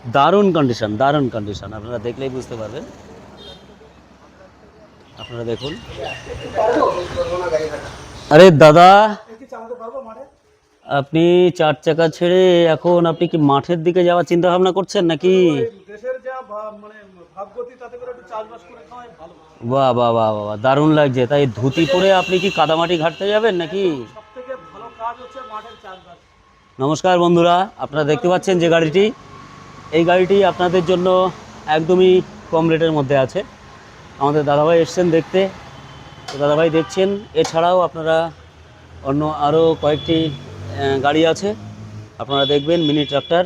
দারুণ কন্ডিশন, দারুণ কন্ডিশন, আপনারা দেখলেই বুঝতে পারবেন। আপনারা দেখুন। আরে দাদা, আপনি চার চাকা ছেড়ে এখন আপনি কি মাঠের দিকে যাওয়ার চিন্তা ভাবনা করছেন নাকি? বাহ বাহ বাহ বাহ, দারুণ লাগছে। তাই ধুতি পরে আপনি কি কাদামাটি ঘাটতে যাবেন নাকি? নমস্কার বন্ধুরা, আপনারা দেখতে পাচ্ছেন যে গাড়িটি, এই গাড়িটি আপনাদের জন্য একদমই কম রেটের মধ্যে আছে। আমাদের দাদাভাই এসছেন দেখতে, তো দাদাভাই দেখছেন। এছাড়াও আপনারা অন্য আরও কয়েকটি গাড়ি আছে, আপনারা দেখবেন। মিনি ট্রাক্টর,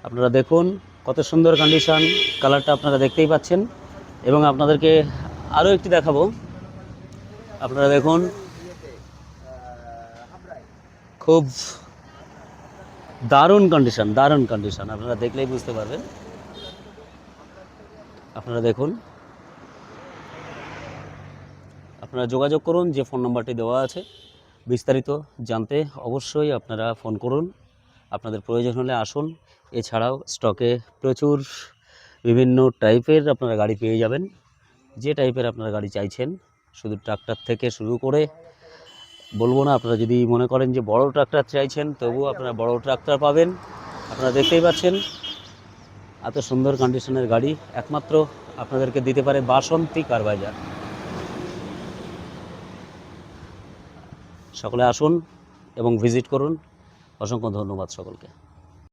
আপনারা দেখুন কত সুন্দর কন্ডিশন, কালারটা আপনারা দেখতেই পাচ্ছেন। এবং আপনাদেরকে আরও একটি দেখাবো, আপনারা দেখুন। খুব দারুণ কন্ডিশন, দারুণ কন্ডিশন, আপনারা দেখলেই বুঝতে পারবেন। আপনারা দেখুন। আপনারা যোগাযোগ করুন, যে ফোন নাম্বারটি দেওয়া আছে। বিস্তারিত জানতে অবশ্যই আপনারা ফোন করুন। আপনাদের প্রয়োজন হলে আসুন। এছাড়াও স্টকে প্রচুর বিভিন্ন টাইপের আপনারা গাড়ি পেয়ে যাবেন। যে টাইপের আপনারা গাড়ি চাইছেন, শুধু ট্রাক্টর থেকে শুরু করে বলবো না, আপনারা যদি মনে করেন যে বড় ট্রাক্টর চাইছেন, তবুও আপনারা বড় ট্রাক্টর পাবেন। আপনারা দেখতেই পাচ্ছেন এত সুন্দর কন্ডিশনের গাড়ি একমাত্র আপনাদেরকে দিতে পারে বাসন্তী কার বাজার। সকলে আসুন এবং ভিজিট করুন। অসংখ্য ধন্যবাদ সকলকে।